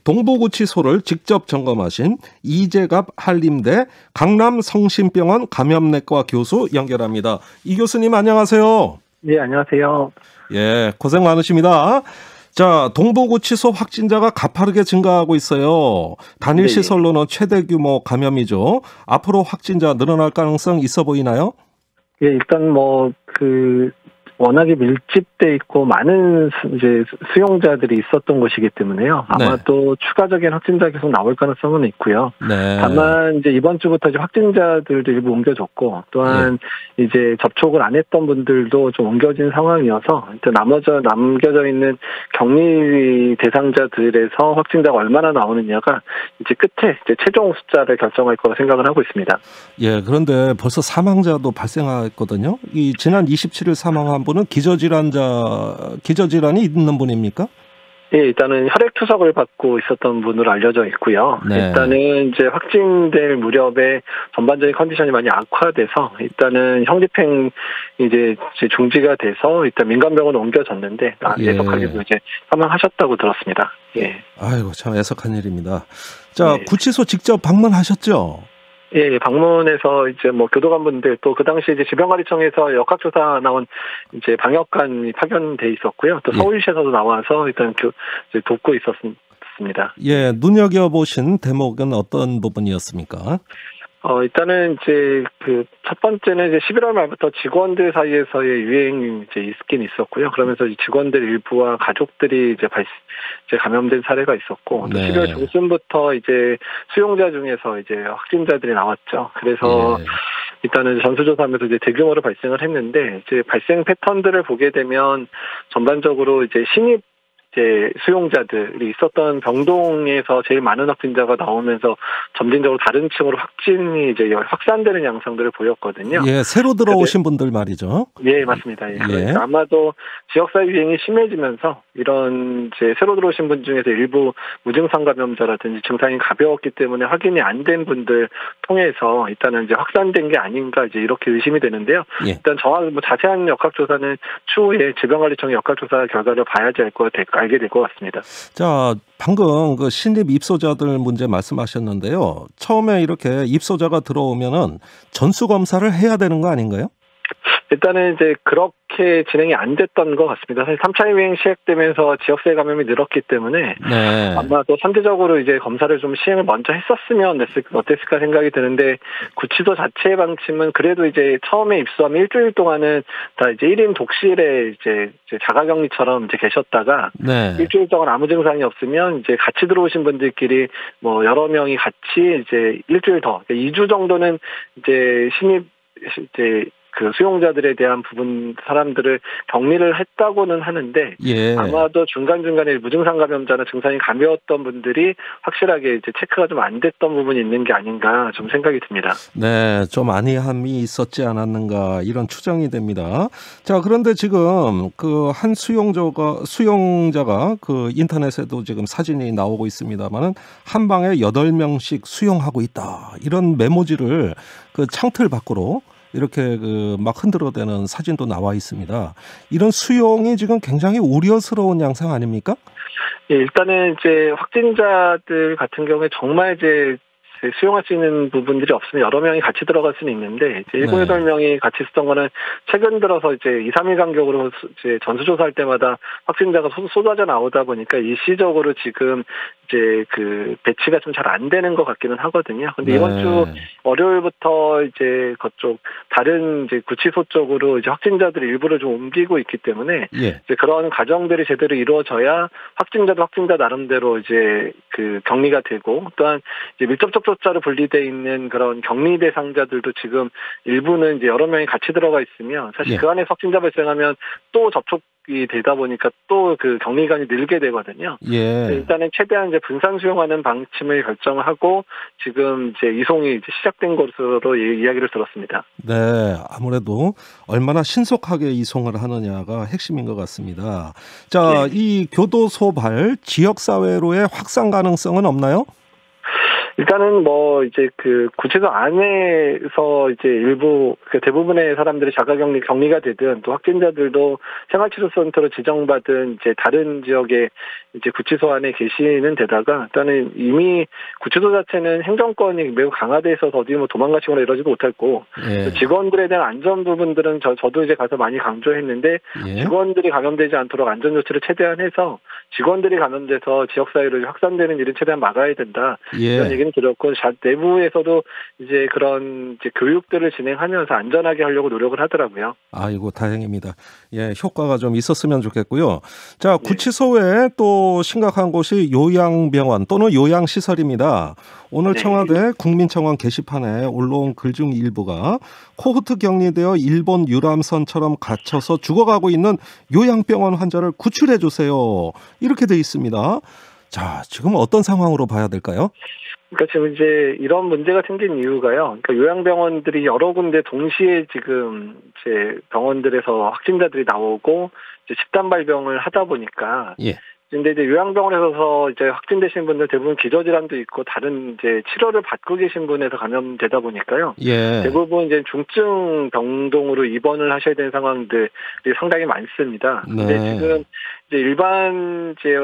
동부구치소를 직접 점검하신 이재갑 한림대 강남성심병원 감염내과 교수 연결합니다. 이 교수님 안녕하세요. 네, 안녕하세요. 예, 고생 많으십니다. 자, 동부구치소 확진자가 가파르게 증가하고 있어요. 단일 시설로는 최대 규모 감염이죠. 앞으로 확진자 늘어날 가능성 있어 보이나요? 예, 일단 워낙에 밀집돼 있고 많은 이제 수용자들이 있었던 곳이기 때문에요. 아마도 추가적인 확진자 계속 나올 가능성은 있고요. 네. 다만 이제 이번 주부터 이제 확진자들도 일부 옮겨졌고 또한 이제 접촉을 안 했던 분들도 좀 옮겨진 상황이어서 일단 남겨져 있는 격리 대상자들에서 확진자가 얼마나 나오느냐가 이제 끝에 이제 최종 숫자를 결정할 거라 생각을 하고 있습니다. 예, 그런데 벌써 사망자도 발생했거든요. 이 지난 27일 사망한 분은 기저질환이 있는 분입니까? 예, 일단은 혈액투석을 받고 있었던 분으로 알려져 있고요. 네. 일단은 이제 확진될 무렵에 전반적인 컨디션이 많이 악화돼서 일단은 형집행 이제 중지가 돼서 일단 민간병원으로 옮겨졌는데 애석하게도 이제 사망하셨다고 들었습니다. 예. 아이고 참 애석한 일입니다. 자, 구치소 직접 방문하셨죠? 예, 방문해서 이제 교도관분들 또 그 당시 이제 질병관리청에서 역학조사 나온 이제 방역관이 파견돼 있었고요. 또 서울시에서도 나와서 일단 이제 돕고 있었습니다. 예, 눈여겨보신 대목은 어떤 부분이었습니까? 일단은 이제 첫 번째는 이제 11월 말부터 직원들 사이에서의 유행이 이제 있긴 있었고요. 그러면서 직원들 일부와 가족들이 이제 감염된 사례가 있었고, 또 12월 중순부터 이제 수용자 중에서 이제 확진자들이 나왔죠. 그래서 일단은 전수조사하면서 이제 대규모로 발생을 했는데, 이제 발생 패턴들을 보게 되면 전반적으로 이제 신입 수용자들이 있었던 병동에서 제일 많은 확진자가 나오면서 점진적으로 다른 층으로 확진이 이제 확산되는 양상들을 보였거든요. 예, 새로 들어오신 분들 말이죠. 예, 맞습니다. 예. 그러니까 아마도 지역사회 유행이 심해지면서 이런 이제 새로 들어오신 분 중에서 일부 무증상 감염자라든지 증상이 가벼웠기 때문에 확인이 안 된 분들 통해서 일단은 이제 확산된 게 아닌가 이제 이렇게 의심이 되는데요. 일단 자세한 역학조사는 추후에 질병관리청의 역학조사 결과를 봐야지 알게 될 것 같습니다. 자, 방금 그 신입 입소자들 문제 말씀하셨는데요. 처음에 이렇게 입소자가 들어오면은 전수 검사를 해야 되는 거 아닌가요? 일단은 이제 그렇게 진행이 안 됐던 것 같습니다. 사실 3차 유행 시작되면서 지역사회 감염이 늘었기 때문에 아마도 선제적으로 이제 검사를 좀 시행을 먼저 했었으면 어땠을까 생각이 드는데, 구치소 자체의 방침은 그래도 이제 처음에 입소하면 일주일 동안은 다 이제 1인 독실에 이제 자가격리처럼 이제 계셨다가 일주일 동안 아무 증상이 없으면 이제 같이 들어오신 분들끼리 여러 명이 같이 이제 일주일 더 2주 정도는 이제 신입 수용자들에 대한 부분 사람들을 격리를 했다고는 하는데 아마도 중간중간에 무증상 감염자나 증상이 가벼웠던 분들이 확실하게 이제 체크가 좀 안 됐던 부분이 있는 게 아닌가 좀 생각이 듭니다. 네, 좀 안이함이 있었지 않았는가 이런 추정이 됩니다. 자, 그런데 지금 그 한 수용자가 그 인터넷에도 지금 사진이 나오고 있습니다만은 한 방에 8명씩 수용하고 있다. 이런 메모지를 그 창틀 밖으로 이렇게 막 흔들어대는 사진도 나와 있습니다. 이런 수용이 지금 굉장히 우려스러운 양상 아닙니까? 예, 일단은 이제 확진자들 같은 경우에 정말 이제 수용할 수 있는 부분들이 없으면 여러 명이 같이 들어갈 수는 있는데, 이제 7, 8명이 같이 있었던 거는 최근 들어서 이제 2, 3일 간격으로 이제 전수조사할 때마다 확진자가 쏟아져 나오다 보니까 일시적으로 지금 이제 배치가 좀 잘 안 되는 것 같기는 하거든요. 근데 이번 주 월요일부터 이제 그쪽 다른 이제 구치소 쪽으로 이제 확진자들 일부를 좀 옮기고 있기 때문에 이제 그런 과정들이 제대로 이루어져야 확진자도 확진자 나름대로 이제 격리가 되고, 또한 이제 밀접촉조자로 분리돼 있는 그런 격리 대상자들도 지금 일부는 이제 여러 명이 같이 들어가 있으면 사실 그 안에 확진자 발생하면 또 접촉이 되다 보니까 또 격리관이 늘게 되거든요. 일단은 최대한 이제 분산 수용하는 방침을 결정하고 지금 이제 이송이 이제 시작된 것으로 이야기를 들었습니다. 네, 아무래도 얼마나 신속하게 이송을 하느냐가 핵심인 것 같습니다. 자, 이 교도소 지역사회로의 확산 가능성은 없나요? 일단은 뭐 이제 그 구치소 안에서 이제 일부 그 대부분의 사람들이 격리가 되든 또 확진자들도 생활치료센터로 지정받은 이제 다른 지역의 이제 구치소 안에 계시는 데다가 일단은 이미 구치소 자체는 행정권이 매우 강화돼 있어서 어디 뭐 도망가시거나 이러지도 못했고 예. 직원들에 대한 안전 부분들은 저도 이제 가서 많이 강조했는데 예. 직원들이 감염되지 않도록 안전 조치를 최대한 해서 직원들이 감염돼서 지역 사회로 확산되는 일은 최대한 막아야 된다. 예. 이런 얘기는 들었고 내부에서도 이제 그런 이제 교육들을 진행하면서 안전하게 하려고 노력을 하더라고요. 아이고 다행입니다. 예, 효과가 좀 있었으면 좋겠고요. 자, 구치소 외에 또 심각한 곳이 요양병원 또는 요양시설입니다. 오늘 청와대 국민청원 게시판에 올라온 글 중 일부가 코호트 격리되어 일본 유람선처럼 갇혀서 죽어가고 있는 요양병원 환자를 구출해 주세요. 이렇게 돼 있습니다. 자, 지금 어떤 상황으로 봐야 될까요? 그러니까 지금 이제 이런 문제가 생긴 이유가요. 그러니까 요양병원들이 여러 군데 동시에 지금 이제 병원들에서 확진자들이 나오고 이제 집단 발병을 하다 보니까. 예. 근데 이제 요양병원에서 이제 확진되신 분들 대부분 기저질환도 있고 다른 이제 치료를 받고 계신 분에서 감염되다 보니까요. 예. 대부분 이제 중증 병동으로 입원을 하셔야 되는 상황들이 상당히 많습니다. 네. 근데 지금 이제 일반 이제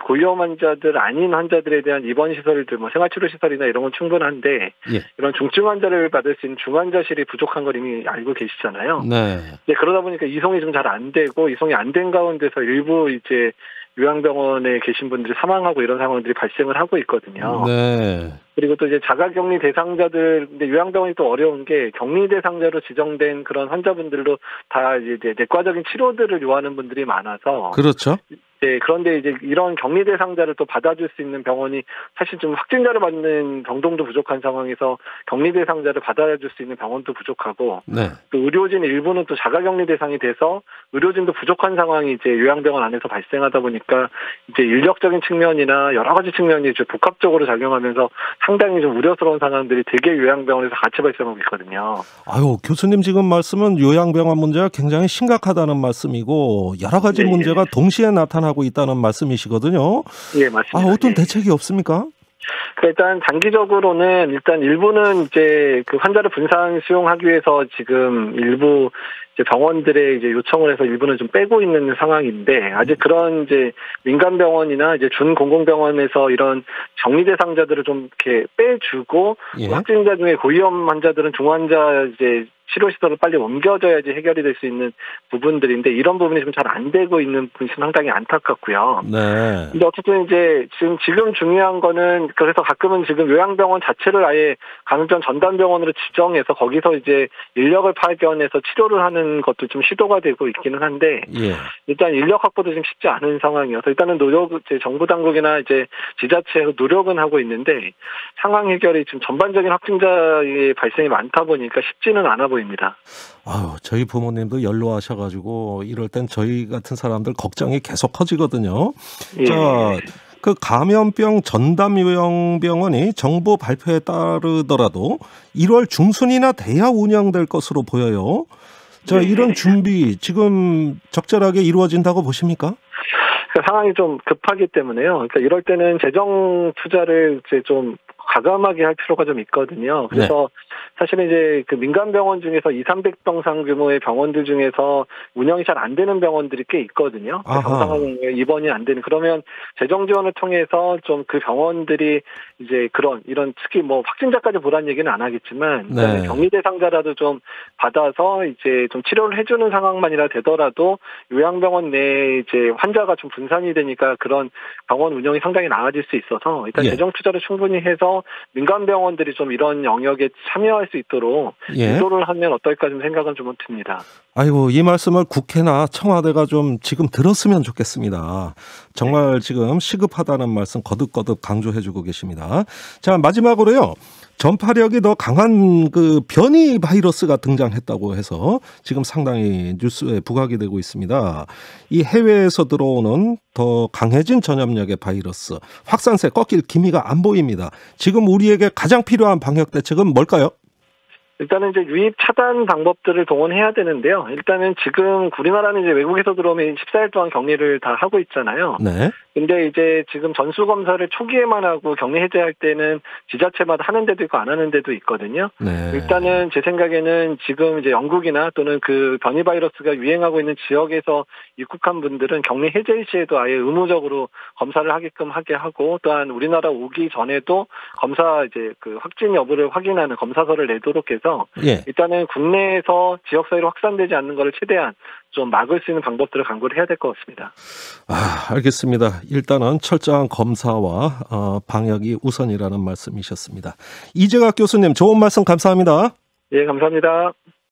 고위험 환자들 아닌 환자들에 대한 입원 시설들 뭐 생활치료 시설이나 이런 건 충분한데 예. 이런 중증 환자를 받을 수 있는 중환자실이 부족한 걸 이미 알고 계시잖아요. 네. 네, 그러다 보니까 이송이 좀 잘 안 되고 이송이 안 된 가운데서 일부 이제 요양병원에 계신 분들이 사망하고 이런 상황들이 발생을 하고 있거든요. 네. 그리고 또 이제 자가격리 대상자들, 근데 요양병원이 또 어려운 게 격리 대상자로 지정된 그런 환자분들도 다 이제 내과적인 치료들을 요하는 분들이 많아서. 그렇죠. 네, 그런데 이제 이런 격리 대상자를 또 받아줄 수 있는 병원이 사실 좀 확진자를 받는 병동도 부족한 상황에서 격리 대상자를 받아줄 수 있는 병원도 부족하고. 네. 또 의료진 일부는 또 자가격리 대상이 돼서 의료진도 부족한 상황이 이제 요양병원 안에서 발생하다 보니까 이제 인력적인 측면이나 여러 가지 측면이 이제 복합적으로 작용하면서 상당히 좀 우려스러운 상황들이 되게 요양병원에서 같이 발생하고 있거든요. 아유, 교수님 지금 말씀은 요양병원 문제가 굉장히 심각하다는 말씀이고 여러 가지 네. 문제가 동시에 나타나고 있다는 말씀이시거든요. 예, 맞습니다. 아, 어떤 예. 대책이 없습니까? 일단 단기적으로는 일단 일부는 이제 그 환자를 분산 수용하기 위해서 지금 일부 이제 병원들의 이제 요청을 해서 일부는 좀 빼고 있는 상황인데 아직 그런 이제 민간 병원이나 이제 준 공공병원에서 이런 격리 대상자들을 좀 이렇게 빼주고 예. 확진자 중에 고위험 환자들은 중환자 이제 치료시설을 빨리 옮겨줘야지 해결이 될 수 있는 부분들인데 이런 부분이 좀 잘 안 되고 있는 분이 상당히 안타깝고요. 네. 근데 어쨌든 이제 지금 중요한 거는 그래서 가끔은 지금 요양병원 자체를 아예 감염병 전담병원으로 지정해서 거기서 이제 인력을 파견해서 치료를 하는 것도 좀 시도가 되고 있기는 한데 예. 일단 인력 확보도 좀 쉽지 않은 상황이어서 일단은 이제 정부 당국이나 이제 지자체에서 노력은 하고 있는데 상황 해결이 지금 전반적인 확진자의 발생이 많다 보니까 쉽지는 않아 보입니다. 아유, 저희 부모님도 연로하셔가지고 이럴 땐 저희 같은 사람들 걱정이 계속 커지거든요. 예. 자, 그 감염병 전담요양병원이 정부 발표에 따르더라도 1월 중순이나 돼야 운영될 것으로 보여요. 자, 이런 준비 지금 적절하게 이루어진다고 보십니까? 상황이 좀 급하기 때문에요. 그러니까 이럴 때는 재정 투자를 이제 좀 과감하게 할 필요가 좀 있거든요. 그래서 사실은 이제 그 민간 병원 중에서 200~300병상 규모의 병원들 중에서 운영이 잘 안 되는 병원들이 꽤 있거든요. 병상 입원이 안 되는. 그러면 재정 지원을 통해서 좀 그 병원들이 이제 이런 특히 뭐 확진자까지 보라는 얘기는 안 하겠지만 네. 격리 대상자라도 좀 받아서 이제 좀 치료를 해주는 상황만이라 되더라도 요양병원 내에 이제 환자가 좀 분산이 되니까 그런 병원 운영이 상당히 나아질 수 있어서 일단 예. 재정 투자를 충분히 해서 민간 병원들이 좀 이런 영역에 참여할 수 있도록 예. 유도를 하면 어떨까 좀 생각은 좀 듭니다. 아이고, 이 말씀을 국회나 청와대가 좀 지금 들었으면 좋겠습니다. 정말 지금 시급하다는 말씀 거듭거듭 강조해주고 계십니다. 자, 마지막으로요. 전파력이 더 강한 그 변이 바이러스가 등장했다고 해서 지금 상당히 뉴스에 부각이 되고 있습니다. 이 해외에서 들어오는 더 강해진 전염력의 바이러스, 확산세 꺾일 기미가 안 보입니다. 지금 우리에게 가장 필요한 방역 대책은 뭘까요? 일단은 이제 유입 차단 방법들을 동원해야 되는데요. 일단은 지금 우리나라는 이제 외국에서 들어오면 14일 동안 격리를 다 하고 있잖아요. 네. 근데 이제 지금 전수검사를 초기에만 하고 격리 해제할 때는 지자체마다 하는 데도 있고 안 하는 데도 있거든요. 네. 일단은 제 생각에는 지금 이제 영국이나 또는 그 변이 바이러스가 유행하고 있는 지역에서 입국한 분들은 격리 해제 시에도 아예 의무적으로 검사를 하게끔 하게 하고, 또한 우리나라 오기 전에도 검사 이제 그 확진 여부를 확인하는 검사서를 내도록 해서 예. 일단은 국내에서 지역 사회로 확산되지 않는 것을 최대한 좀 막을 수 있는 방법들을 강구를 해야 될 것 같습니다. 알겠습니다. 일단은 철저한 검사와 방역이 우선이라는 말씀이셨습니다. 이재각 교수님, 좋은 말씀 감사합니다. 예, 감사합니다.